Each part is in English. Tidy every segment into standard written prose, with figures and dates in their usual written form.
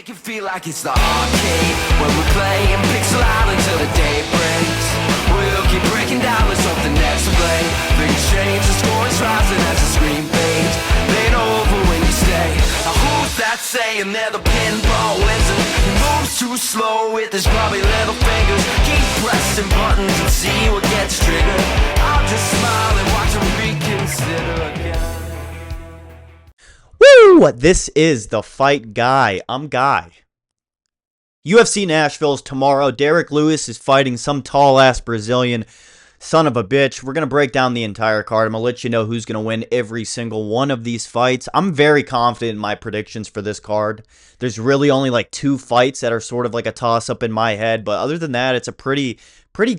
Make it feel like it's the arcade when we're playing pixel out until the day breaks. We'll keep breaking down, let's hope the next play. Things change, the score is rising as the screen fades. Ain't over when you stay. Now who's that saying they're the pinball wizard? He moves too slow with his grubby little fingers. Keep pressing buttons and see what gets triggered. I'll just smile and watch him reconsider again. Woo! This is The Fight Guy. I'm Guy. UFC Nashville is tomorrow. Derek Lewis is fighting some tall-ass Brazilian son of a bitch. We're going to break down the entire card. I'm going to let you know who's going to win every single one of these fights. I'm very confident in my predictions for this card. There's really only like 2 fights that are sort of like a toss-up in my head, but other than that, it's a pretty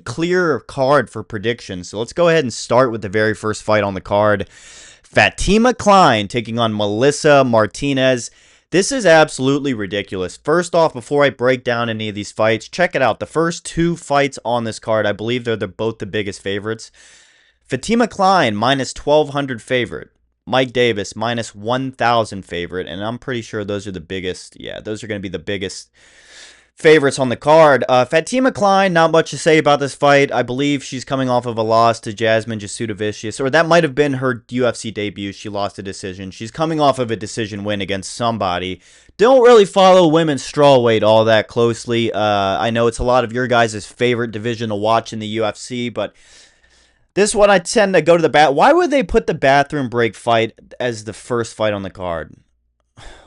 clear card for predictions. So let's go ahead and start with the very first fight on the card. Fatima Kline taking on Melissa Martinez. This is absolutely ridiculous. First off, before I break down any of these fights, check it out. The first 2 fights on this card, I believe they're both the biggest favorites. Fatima Kline, minus 1,200 favorite. Mike Davis, minus 1,000 favorite. And I'm pretty sure those are the biggest. Yeah, those are going to be the biggest favorites on the card. Fatima Kline, not much to say about this fight. I believe she's coming off of a loss to Jasmine Jasudavicius, or that might have been her UFC debut. She lost a decision. She's coming off of a decision win against somebody. Don't really follow women's strawweight all that closely. I know it's a lot of your guys' favorite division to watch in the UFC, but this one I tend to go to the bat. Why would they put the bathroom break fight as the first fight on the card?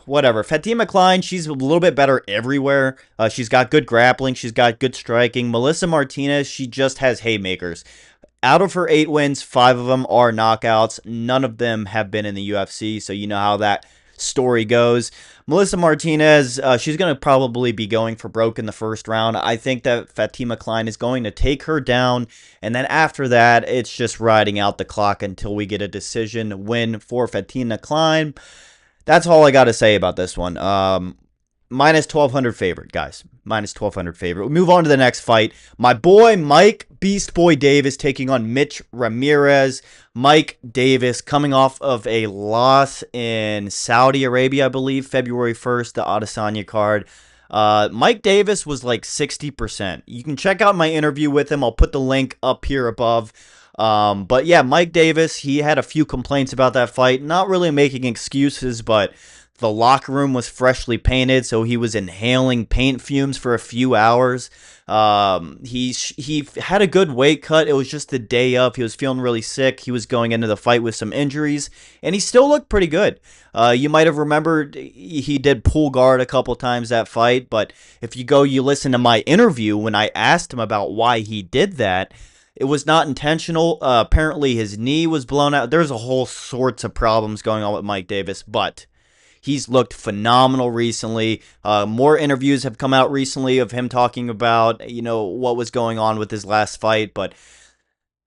Whatever. Fatima Kline, she's a little bit better everywhere. She's got good grappling. She's got good striking. Melissa Martinez, she just has haymakers. Out of her 8 wins, 5 of them are knockouts. None of them have been in the UFC, so you know how that story goes. Melissa Martinez, she's going to probably be going for broke in the first round. I think that Fatima Kline is going to take her down, and then after that, it's just riding out the clock until we get a decision win for Fatima Kline. That's all I got to say about this one. Minus 1,200 favorite, guys. Minus 1,200 favorite. We move on to the next fight. My boy Mike Beast Boy Davis taking on Mitch Ramirez. Mike Davis coming off of a loss in Saudi Arabia, I believe, February 1st, the Adesanya card. Mike Davis was like 60%. You can check out my interview with him. I'll put the link up here above. But yeah, Mike Davis, he had a few complaints about that fight. Not really making excuses, but the locker room was freshly painted, so he was inhaling paint fumes for a few hours. He had a good weight cut. It was just the day of. He was feeling really sick. He was going into the fight with some injuries, and he still looked pretty good. You might have remembered he did pull guard a couple times that fight, but if you listen to my interview when I asked him about why he did that, it was not intentional. Apparently, his knee was blown out. There's a whole sorts of problems going on with Mike Davis, but he's looked phenomenal recently. More interviews have come out recently of him talking about, what was going on with his last fight, but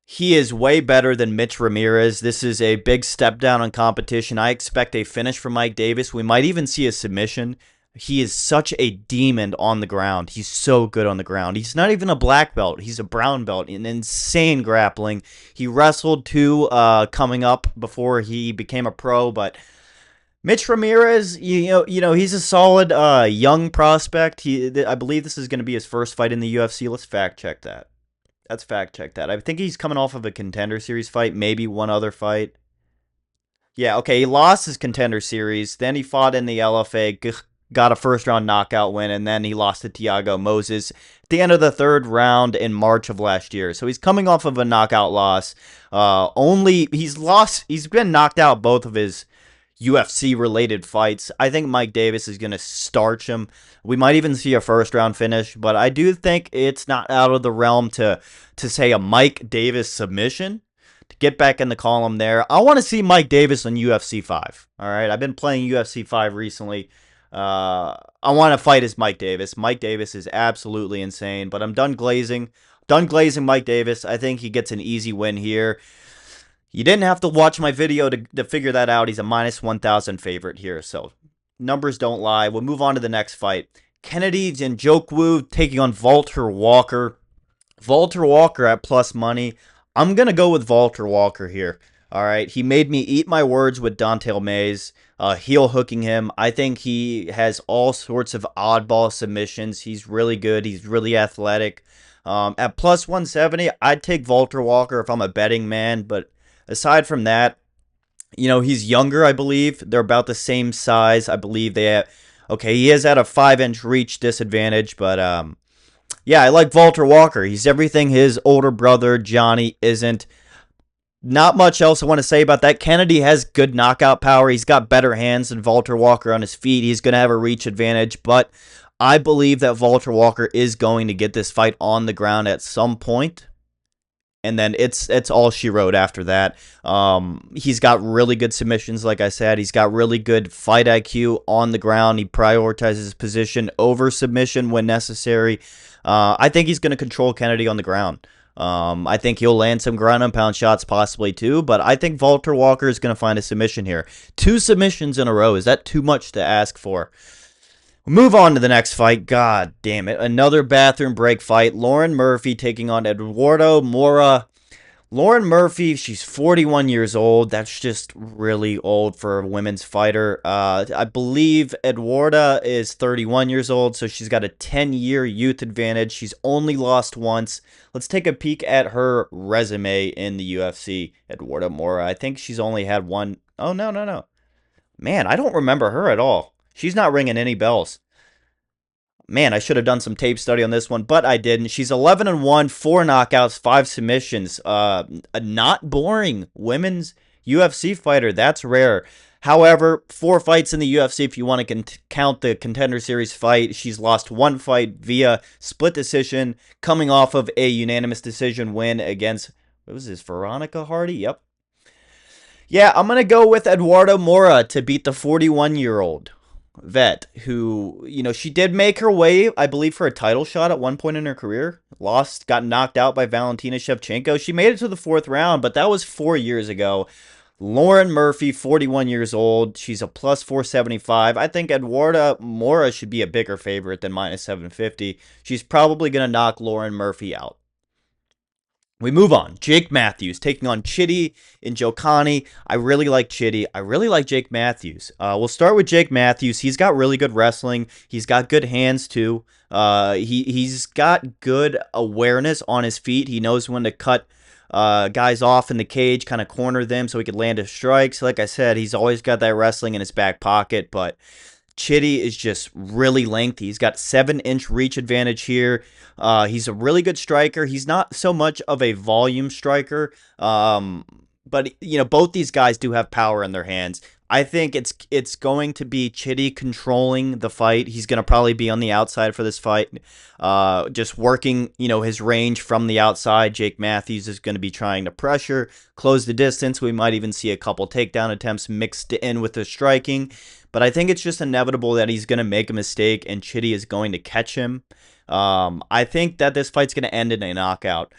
he is way better than Mitch Ramirez. This is a big step down on competition. I expect a finish from Mike Davis. We might even see a submission. He is such a demon on the ground. He's so good on the ground. He's not even a black belt. He's a brown belt. An insane grappling. He wrestled too coming up before he became a pro. But Mitch Ramirez, he's a solid young prospect. I believe this is going to be his first fight in the UFC. Let's fact check that. Let's fact check that. I think he's coming off of a Contender Series fight. Maybe one other fight. Yeah, okay. He lost his Contender Series. Then he fought in the LFA. Got a first-round knockout win, and then he lost to Thiago Moses at the end of the 3rd round in March of last year. So he's coming off of a knockout loss. He's been knocked out both of his UFC-related fights. I think Mike Davis is going to starch him. We might even see a first-round finish, but I do think it's not out of the realm to say a Mike Davis submission. To get back in the column there, I want to see Mike Davis on UFC 5. All right, I've been playing UFC 5 recently. I want to fight as Mike Davis. Mike Davis is absolutely insane, but I'm done glazing. Mike Davis. I think he gets an easy win here. You didn't have to watch my video to figure that out. He's a minus 1,000 favorite here, so numbers don't lie. We'll move on to the next fight. Kennedy Njokuani taking on Walter Walker. Walter Walker at plus money. I'm going to go with Walter Walker here. All right, he made me eat my words with Don'Tale Mayes. heel hooking him. I think he has all sorts of oddball submissions. He's really good. He's really athletic. At plus 170, I'd take Walter Walker if I'm a betting man. But aside from that, he's younger, I believe. They're about the same size. I believe they have. Okay, he is at a 5-inch reach disadvantage, but yeah, I like Walter Walker. He's everything his older brother Johnny isn't. Not much else I want to say about that. Kennedy has good knockout power. He's got better hands than Walter Walker on his feet. He's going to have a reach advantage, but I believe that Walter Walker is going to get this fight on the ground at some point. And then it's all she wrote after that. He's got really good submissions, like I said. He's got really good fight IQ on the ground. He prioritizes his position over submission when necessary. I think he's going to control Kennedy on the ground. I think he'll land some ground and pound shots possibly too, but I think Walter Walker is going to find a submission here. 2 submissions in a row. Is that too much to ask for? Move on to the next fight. God damn it. Another bathroom break fight. Lauren Murphy taking on Eduardo Moura. Lauren Murphy, she's 41 years old. That's just really old for a women's fighter. I believe Eduarda is 31 years old, so she's got a 10-year youth advantage. She's only lost once. Let's take a peek at her resume in the UFC, Eduardo Moura. I think she's only had one. Oh, no. Man, I don't remember her at all. She's not ringing any bells. Man, I should have done some tape study on this one, but I didn't. She's 11-1, 4 knockouts, 5 submissions. A not boring women's UFC fighter. That's rare. However, 4 fights in the UFC if you want to count the Contender Series fight. She's lost 1 fight via split decision, coming off of a unanimous decision win against, what was this, Veronica Hardy? Yep. Yeah, I'm going to go with Eduardo Moura to beat the 41-year-old vet who, she did make her way, I believe, for a title shot at one point in her career. Lost, got knocked out by Valentina Shevchenko. She made it to the 4th round, but that was 4 years ago. Lauren Murphy, 41 years old. She's a plus 475. I think Eduardo Moura should be a bigger favorite than minus 750. She's probably going to knock Lauren Murphy out. We move on. Jake Matthews taking on Chidi Njokuani. I really like Chidi. I really like Jake Matthews. We'll start with Jake Matthews. He's got really good wrestling. He's got good hands too. He's got good awareness on his feet. He knows when to cut guys off in the cage, kind of corner them so he could land his strikes. Like I said, he's always got that wrestling in his back pocket, but Chidi is just really lengthy. He's got 7-inch reach advantage here. He's a really good striker. He's not so much of a volume striker, but both these guys do have power in their hands. I think it's going to be Chidi controlling the fight. He's going to probably be on the outside for this fight, just working his range from the outside. Jake Matthews is going to be trying to pressure, close the distance. We might even see a couple takedown attempts mixed in with the striking. But I think it's just inevitable that he's going to make a mistake and Chidi is going to catch him. I think that this fight's going to end in a knockout.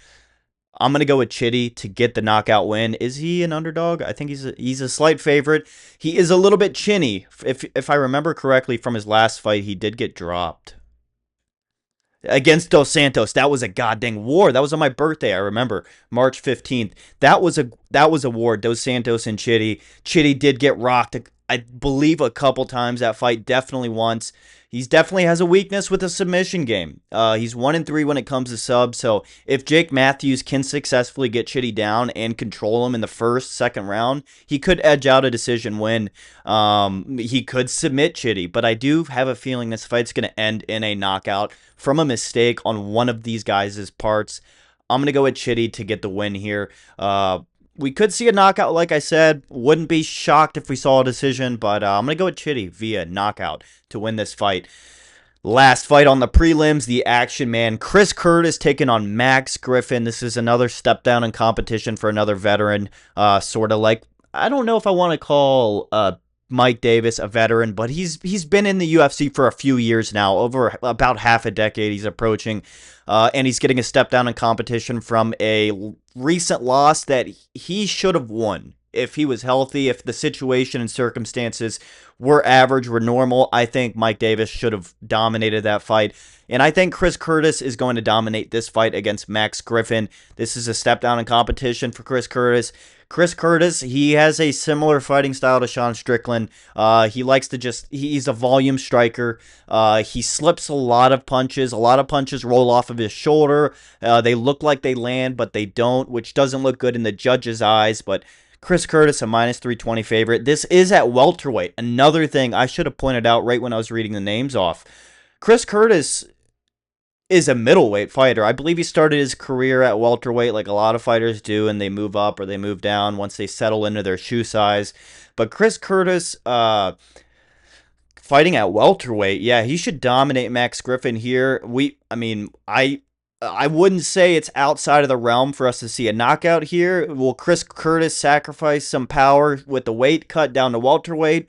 I'm going to go with Chidi to get the knockout win. Is he an underdog? I think he's a slight favorite. He is a little bit chinny. If I remember correctly from his last fight, he did get dropped against Dos Santos. That was a goddamn war. That was on my birthday. I remember March 15th. That was a war. Dos Santos and Chidi. Chidi did get rocked, I believe, a couple times. That fight definitely once. He definitely has a weakness with the submission game. He's 1-3 when it comes to subs. So if Jake Matthews can successfully get Chidi down and control him in the first, second round, he could edge out a decision win. He could submit Chidi, but I do have a feeling this fight's going to end in a knockout from a mistake on one of these guys' parts. I'm going to go with Chidi to get the win here. We could see a knockout, like I said. Wouldn't be shocked if we saw a decision, but I'm going to go with Chidi via knockout to win this fight. Last fight on the prelims, the action man, Chris Curtis taking on Max Griffin. This is another step down in competition for another veteran, sort of like, I don't know if I want to call Mike Davis a veteran, but he's been in the UFC for a few years now, over about half a decade he's approaching, and he's getting a step down in competition from a recent loss that he should have won. if he was healthy, if the situation and circumstances were average, were normal, I think Mike Davis should have dominated that fight. And I think Chris Curtis is going to dominate this fight against Max Griffin. This is a step down in competition for Chris Curtis. Chris Curtis, he has a similar fighting style to Sean Strickland. He likes to he's a volume striker. He slips a lot of punches. A lot of punches roll off of his shoulder. They look like they land, but they don't, which doesn't look good in the judge's eyes. But Chris Curtis, a minus 320 favorite. This is at welterweight. Another thing I should have pointed out right when I was reading the names off. Chris Curtis is a middleweight fighter. I believe he started his career at welterweight like a lot of fighters do, and they move up or they move down once they settle into their shoe size. But Chris Curtis, fighting at welterweight, yeah, he should dominate Max Griffin here. I wouldn't say it's outside of the realm for us to see a knockout here. Will Chris Curtis sacrifice some power with the weight cut down to welterweight?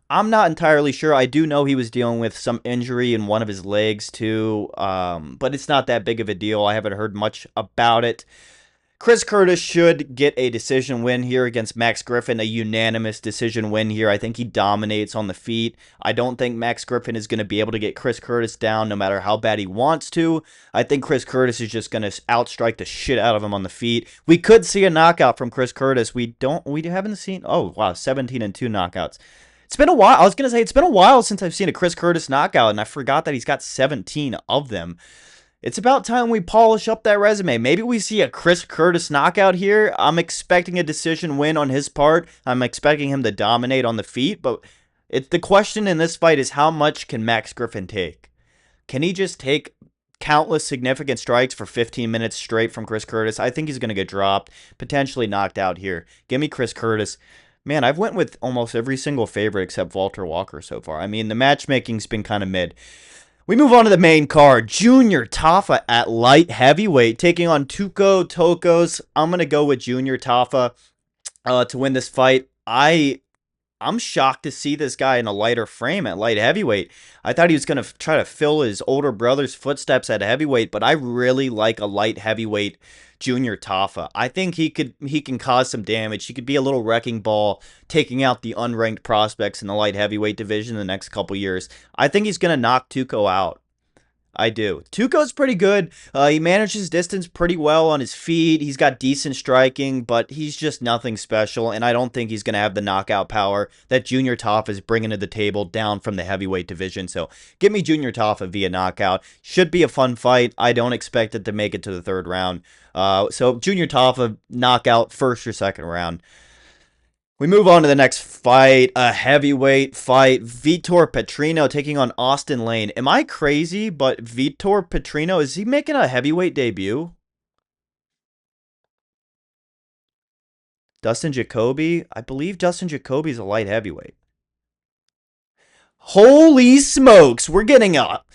I'm not entirely sure. I do know he was dealing with some injury in one of his legs too, but it's not that big of a deal. I haven't heard much about it. Chris Curtis should get a decision win here against Max Griffin, a unanimous decision win here. I think he dominates on the feet. I don't think Max Griffin is going to be able to get Chris Curtis down no matter how bad he wants to. I think Chris Curtis is just going to outstrike the shit out of him on the feet. We could see a knockout from Chris Curtis. We haven't seen, 17-2 knockouts. It's been a while. I was going to say it's been a while since I've seen a Chris Curtis knockout, and I forgot that he's got 17 of them. It's about time we polish up that resume. Maybe we see a Chris Curtis knockout here. I'm expecting a decision win on his part. I'm expecting him to dominate on the feet, but the question in this fight is how much can Max Griffin take? Can he just take countless significant strikes for 15 minutes straight from Chris Curtis? I think he's going to get dropped, potentially knocked out here. Give me Chris Curtis. Man, I've went with almost every single favorite except Walter Walker so far. I mean, the matchmaking's been kind of mid. We move on to the main card. Junior Tafa at light heavyweight, taking on Tokkos. I'm going to go with Junior Tafa to win this fight. I'm shocked to see this guy in a lighter frame at light heavyweight. I thought he was going to try to fill his older brother's footsteps at heavyweight, but I really like a light heavyweight Junior Tafa. I think he can cause some damage. He could be a little wrecking ball, taking out the unranked prospects in the light heavyweight division in the next couple years. I think he's going to knock Tokkos out. I do. Tukko's pretty good. He manages distance pretty well on his feet. He's got decent striking, but he's just nothing special, and I don't think he's going to have the knockout power that Junior Tafa is bringing to the table down from the heavyweight division. So give me Junior Tafa via knockout. Should be a fun fight. I don't expect it to make it to the third round. So Junior Tafa, knockout, first or second round. We move on to the next fight, a heavyweight fight. Vitor Petrino taking on Austin Lane. Am I crazy, but Vitor Petrino, is he making a heavyweight debut? Dustin Jacoby? I believe Dustin Jacoby's a light heavyweight. Holy smokes, we got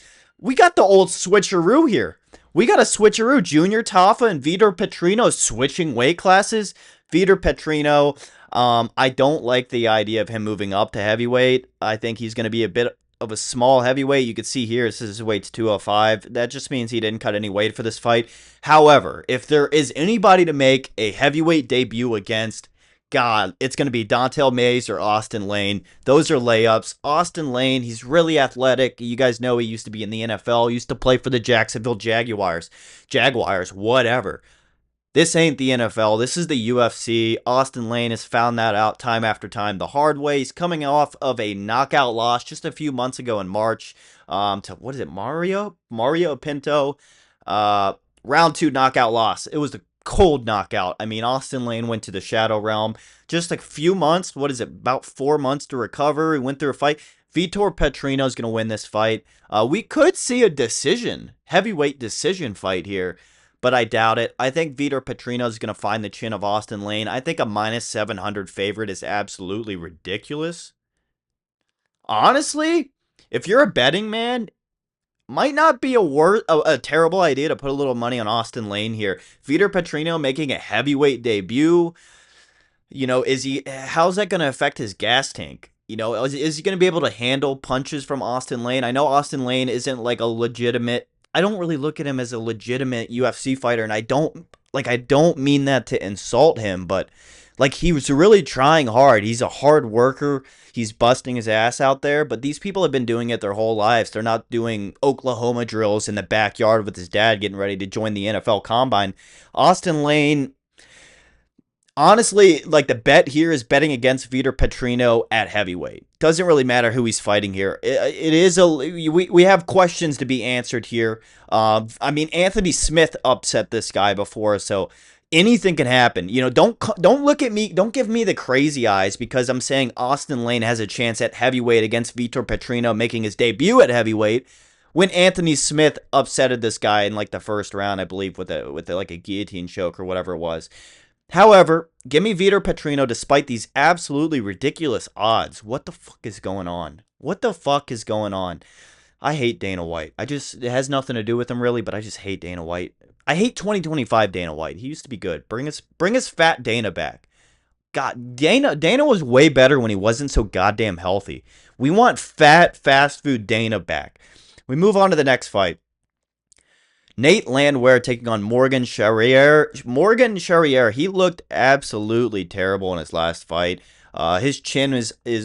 the old switcheroo here. We got a switcheroo. Junior Tafa and Vitor Petrino switching weight classes. Vitor Petrino, I don't like the idea of him moving up to heavyweight. I think he's going to be a bit of a small heavyweight. You can see here, this is his weight's 205. That just means he didn't cut any weight for this fight. However, if there is anybody to make a heavyweight debut against, God, it's going to be Don'Tale Mayes or Austin Lane. Those are layups. Austin Lane, he's really athletic. You guys know he used to be in the NFL, used to play for the Jacksonville Jaguars, whatever. This ain't the NFL. This is the UFC. Austin Lane has found that out time after time the hard way. He's coming off of a knockout loss just a few months ago in March to, what is it, Mario Pinto. Round 2 knockout loss. It was the cold knockout. I mean, Austin Lane went to the Shadow Realm. Just a few months, about 4 months to recover. He went through a fight. Vitor Petrino is going to win this fight. We could see a heavyweight decision fight here, but I doubt it. I think Vitor Petrino is going to find the chin of Austin Lane. I think a minus 700 favorite is absolutely ridiculous. Honestly, if you're a betting man, might not be a terrible idea to put a little money on Austin Lane here. Vitor Petrino making a heavyweight debut. You know, how's that going to affect his gas tank? You know, is he going to be able to handle punches from Austin Lane? I know Austin Lane isn't like a legitimate, I don't really look at him as a legitimate UFC fighter, and I don't mean that to insult him, but Like, he was really trying hard. He's a hard worker. He's busting his ass out there. But these people have been doing it their whole lives. They're not doing Oklahoma drills in the backyard with his dad getting ready to join the NFL Combine. Austin Lane, honestly, like, the bet here is betting against Vitor Petrino at heavyweight. Doesn't really matter who he's fighting here. It is we have questions to be answered here. I mean, Anthony Smith upset this guy before, so anything can happen. You know, don't look at me. Don't give me the crazy eyes because I'm saying Austin Lane has a chance at heavyweight against Vitor Petrino making his debut at heavyweight. When Anthony Smith upsetted this guy in like the first round, I believe, with like a guillotine choke or whatever it was. However, give me Vitor Petrino despite these absolutely ridiculous odds. What the fuck is going on? What the fuck is going on? I hate Dana White. It has nothing to do with him really, but I just hate Dana White. I hate 2025 Dana White. He used to be good. Bring us fat Dana back. God, Dana was way better when he wasn't so goddamn healthy. We want fat, fast food Dana back. We move on to the next fight. Nate Landwehr taking on Morgan Charrière. Morgan Charrière, he looked absolutely terrible in his last fight. His chin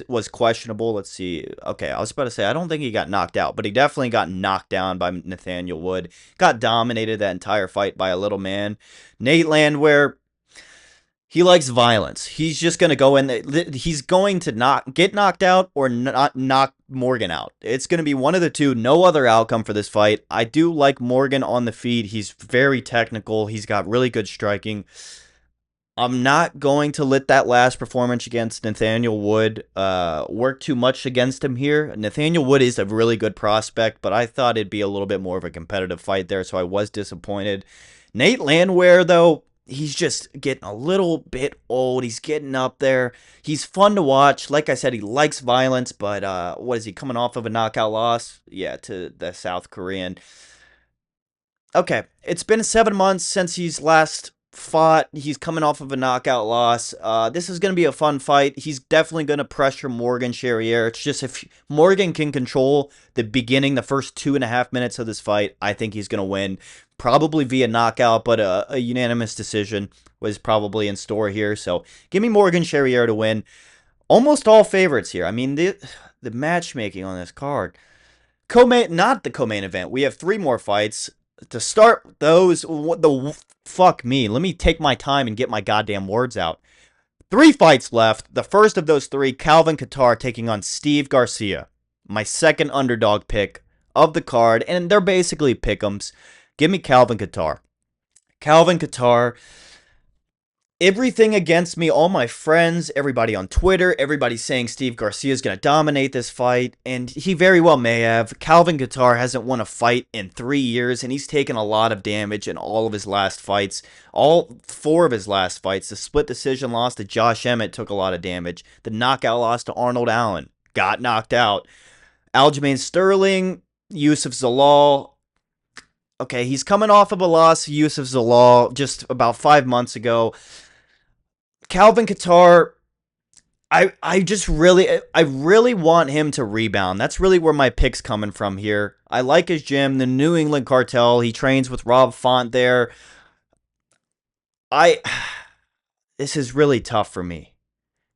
was questionable. Let's see. Okay, I was about to say, I don't think he got knocked out, but he definitely got knocked down by Nathaniel Wood. Got dominated that entire fight by a little man. Nate Landwehr, he likes violence. He's just going to go in. He's going to get knocked out or not knock Morgan out. It's going to be one of the two. No other outcome for this fight. I do like Morgan on the feet. He's very technical. He's got really good striking. I'm not going to let that last performance against Nathaniel Wood work too much against him here. Nathaniel Wood is a really good prospect, but I thought it'd be a little bit more of a competitive fight there, so I was disappointed. Nate Landwehr, though, he's just getting a little bit old. He's getting up there. He's fun to watch. Like I said, he likes violence, but what is he, coming off of a knockout loss? Yeah, to the South Korean. Okay, it's been 7 months since he's last fought. He's coming off of a knockout loss. This is going to be a fun fight. He's definitely going to pressure Morgan Charrière. It's just if Morgan can control the first 2.5 minutes of this fight, I think he's going to win. Probably via knockout, but a unanimous decision was probably in store here. So give me Morgan Charrière to win. Almost all favorites here. I mean, the matchmaking on this card. Not the co-main event. We have 3 more fights. To start those, fuck me. Let me take my time and get my goddamn words out. 3 fights left. The first of those 3, Calvin Kattar taking on Steve Garcia. My second underdog pick of the card, and they're basically pick'ems. Give me Calvin Kattar. Calvin Kattar, everything against me, all my friends, everybody on Twitter, everybody's saying Steve Garcia is going to dominate this fight, and he very well may have. Calvin Kattar hasn't won a fight in 3 years, and he's taken a lot of damage in all of his last fights. All 4 of his last fights. The split decision loss to Josh Emmett took a lot of damage. The knockout loss to Arnold Allen, got knocked out. Aljamain Sterling, Yusuf Zalal. Okay, he's coming off of a loss to Yusuf Zalal just about 5 months ago. Calvin Kattar, I really want him to rebound. That's really where my pick's coming from here. I like his gym, the New England Cartel. He trains with Rob Font there. This is really tough for me.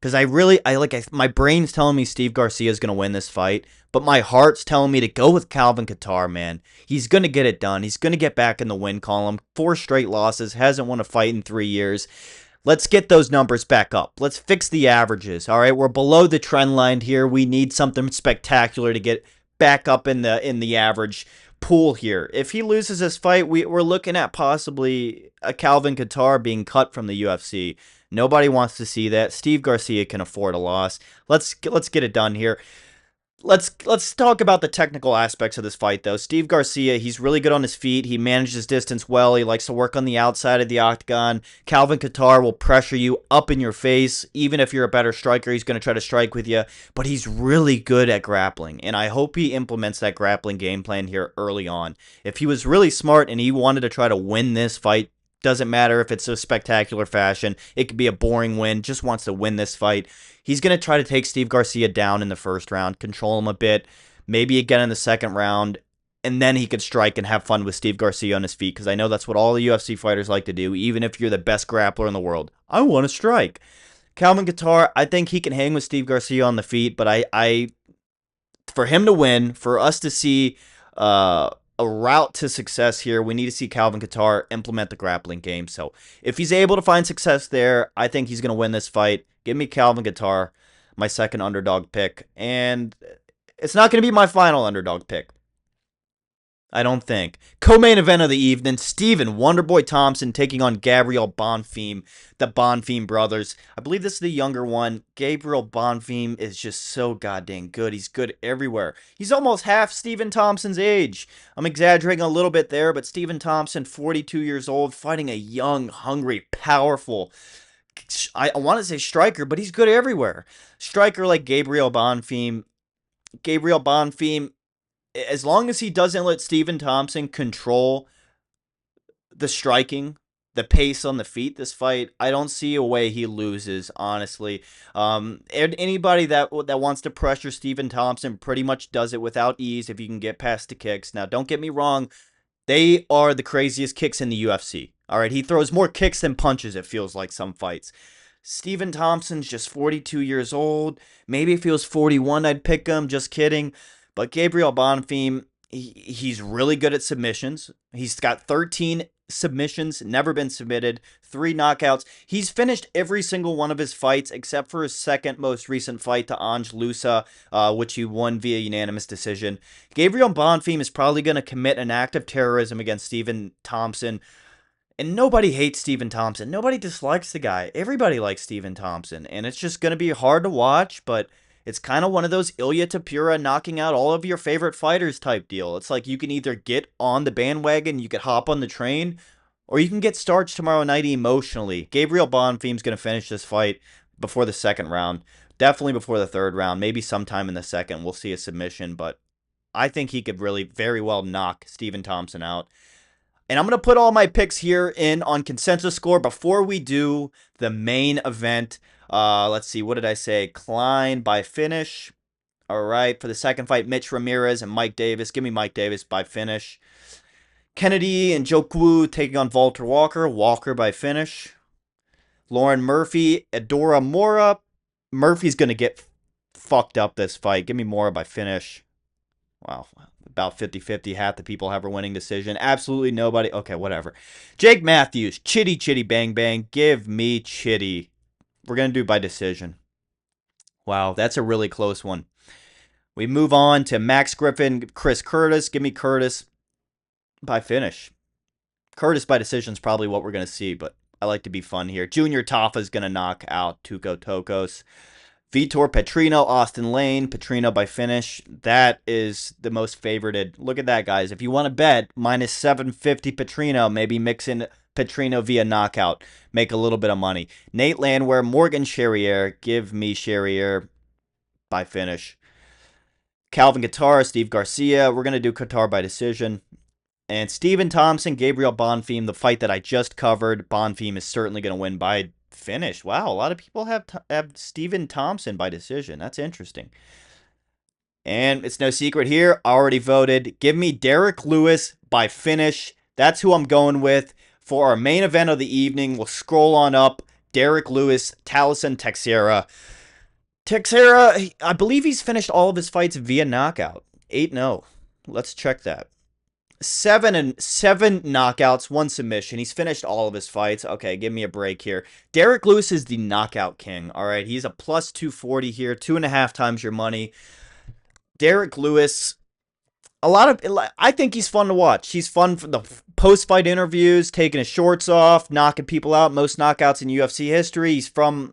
Because my brain's telling me Steve Garcia is going to win this fight, but my heart's telling me to go with Calvin Kattar, man. He's going to get it done. He's going to get back in the win column. 4 straight losses, hasn't won a fight in 3 years. Let's get those numbers back up. Let's fix the averages, all right? We're below the trend line here. We need something spectacular to get back up in the average pool here. If he loses this fight, we're looking at possibly a Calvin Kattar being cut from the UFC. Nobody wants to see that. Steve Garcia can afford a loss. Let's get it done here. Let's talk about the technical aspects of this fight, though. Steve Garcia, he's really good on his feet. He manages distance well. He likes to work on the outside of the octagon. Calvin Kattar will pressure you up in your face. Even if you're a better striker, he's going to try to strike with you. But he's really good at grappling, and I hope he implements that grappling game plan here early on. If he was really smart and he wanted to try to win this fight, doesn't matter if it's a spectacular fashion. It could be a boring win. Just wants to win this fight. He's going to try to take Steve Garcia down in the first round, control him a bit, maybe again in the second round, and then he could strike and have fun with Steve Garcia on his feet, because I know that's what all the UFC fighters like to do, even if you're the best grappler in the world. I want to strike. Calvin Kattar, I think he can hang with Steve Garcia on the feet, but for him to win, for us to see a route to success here, we need to see Calvin Kattar implement the grappling game. So if he's able to find success there, I think he's going to win this fight. Give me Calvin Kattar, my second underdog pick. And it's not going to be my final underdog pick. I don't think. Co-main event of the evening, Stephen Wonderboy Thompson taking on Gabriel Bonfim, the Bonfim brothers. I believe this is the younger one. Gabriel Bonfim is just so goddamn good. He's good everywhere. He's almost half Stephen Thompson's age. I'm exaggerating a little bit there, but Stephen Thompson, 42 years old, fighting a young, hungry, powerful, I want to say striker, but he's good everywhere. Striker like Gabriel Bonfim. Gabriel Bonfim, as long as he doesn't let Stephen Thompson control the striking, the pace on the feet this fight, I don't see a way he loses, honestly. Anybody that wants to pressure Stephen Thompson pretty much does it without ease if you can get past the kicks. Now, don't get me wrong. They are the craziest kicks in the UFC. All right, he throws more kicks than punches, it feels like, some fights. Stephen Thompson's just 42 years old. Maybe if he was 41, I'd pick him. Just kidding. But Gabriel Bonfim, he's really good at submissions. He's got 13 submissions, never been submitted, 3 knockouts. He's finished every single one of his fights except for his second most recent fight to Ange Lusa, which he won via unanimous decision. Gabriel Bonfim is probably going to commit an act of terrorism against Stephen Thompson. And nobody hates Stephen Thompson. Nobody dislikes the guy. Everybody likes Stephen Thompson. And it's just going to be hard to watch, but it's kind of one of those Ilya Tapura knocking out all of your favorite fighters type deal. It's like you can either get on the bandwagon, you could hop on the train, or you can get starched tomorrow night emotionally. Gabriel Bonfim's going to finish this fight before the second round. Definitely before the third round. Maybe sometime in the second we'll see a submission, but I think he could really very well knock Stephen Thompson out. And I'm going to put all my picks here in on consensus score before we do the main event. Let's see, what did I say? Kline by finish. All right, for the second fight, Mitch Ramirez and Mike Davis. Give me Mike Davis by finish. Kennedy and Njokuani taking on Walter Walker. Walker by finish. Lauren Murphy, Adora Moura. Murphy's going to get fucked up this fight. Give me Moura by finish. Wow, about 50-50. Half the people have a winning decision. Absolutely nobody. Okay, whatever. Jake Matthews, Chitty Chitty Bang Bang. Give me Chitty. We're going to do by decision. Wow, that's a really close one. We move on to Max Griffin, Chris Curtis. Give me Curtis by finish. Curtis by decision is probably what we're going to see, but I like to be fun here. Junior Tafa is going to knock out Tokkos. Vitor Petrino, Austin Lane. Petrino by finish. That is the most favorited. Look at that, guys. If you want to bet, minus 750 Petrino, maybe mix in Petrino via knockout. Make a little bit of money. Nate Landwehr, Morgan Charrière. Give me Charrière by finish. Calvin Kattar, Steve Garcia. We're going to do Kattar by decision. And Stephen Thompson, Gabriel Bonfim, the fight that I just covered. Bonfim is certainly going to win by finish. Wow, a lot of people have Stephen Thompson by decision. That's interesting. And it's no secret here. I already voted. Give me Derek Lewis by finish. That's who I'm going with. For our main event of the evening, we'll scroll on up. Derek Lewis, Taliesin Teixeira. Teixeira, I believe he's finished all of his fights via knockout. 8-0. Let's check that. 7 knockouts, 1 submission. He's finished all of his fights. Okay, give me a break here. Derek Lewis is the knockout king. All right, he's a plus 240 here, 2.5 times your money. Derek Lewis, I think he's fun to watch. He's fun for the post-fight interviews, taking his shorts off, knocking people out. Most knockouts in UFC history.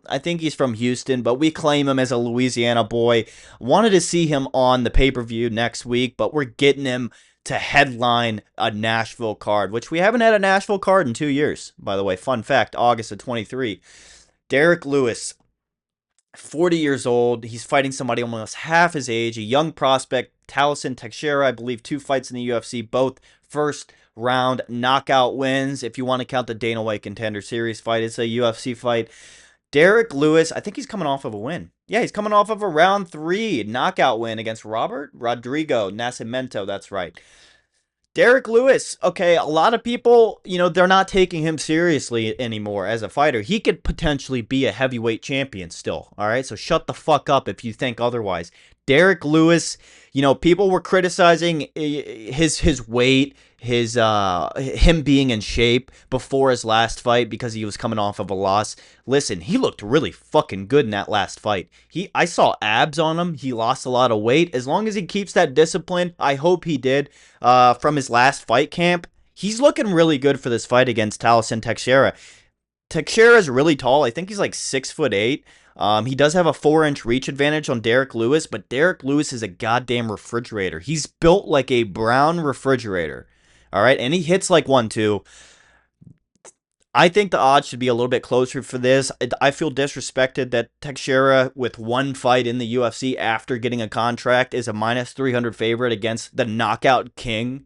I think he's from Houston, but we claim him as a Louisiana boy. Wanted to see him on the pay-per-view next week, but we're getting him to headline a Nashville card, which we haven't had a Nashville card in 2 years, by the way. Fun fact, August of 23. Derek Lewis, 40 years old. He's fighting somebody almost half his age, a young prospect. Taliesin Teixeira, I believe 2 fights in the UFC, both first round knockout wins. If you want to count the Dana White Contender Series fight, it's a UFC fight. Derek Lewis, I think he's coming off of a win. Yeah, he's coming off of a round 3 knockout win against Rodrigo Nascimento. That's right. Derek Lewis, okay, a lot of people, they're not taking him seriously anymore as a fighter. He could potentially be a heavyweight champion still, all right? So shut the fuck up if you think otherwise. Derek Lewis, people were criticizing his weight, him being in shape before his last fight because he was coming off of a loss. Listen, he looked really fucking good in that last fight. I saw abs on him. He lost a lot of weight. As long as he keeps that discipline, I hope he did, from his last fight camp, he's looking really good for this fight against Teixeira. Teixeira is really tall. I think he's like 6'8". He does have a 4-inch reach advantage on Derek Lewis, but Derek Lewis is a goddamn refrigerator. He's built like a brown refrigerator. All right, and he hits like 1-2. I think the odds should be a little bit closer for this. I feel disrespected that Teixeira, with one fight in the UFC after getting a contract, is a -300 favorite against the knockout king.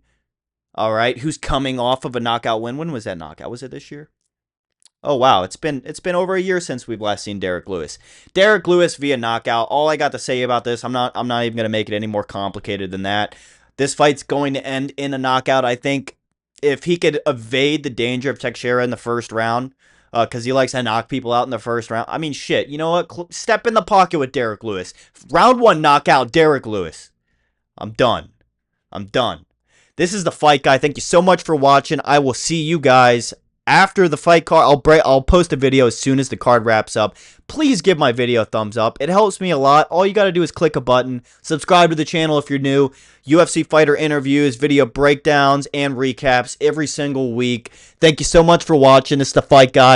All right, who's coming off of a knockout win? When was that knockout? Was it this year? Oh wow, it's been over a year since we've last seen Derek Lewis. Derek Lewis via knockout. All I got to say about this, I'm not even gonna make it any more complicated than that. This fight's going to end in a knockout. I think if he could evade the danger of Teixeira in the first round, because he likes to knock people out in the first round. I mean, shit. You know what? Step in the pocket with Derek Lewis. Round 1 knockout, Derek Lewis. I'm done. This is the Fight Guy. Thank you so much for watching. I will see you guys after the fight card. I'll post a video as soon as the card wraps up. Please give my video a thumbs up. It helps me a lot. All you got to do is click a button. Subscribe to the channel if you're new. UFC fighter interviews, video breakdowns, and recaps every single week. Thank you so much for watching. It's the Fight Guy.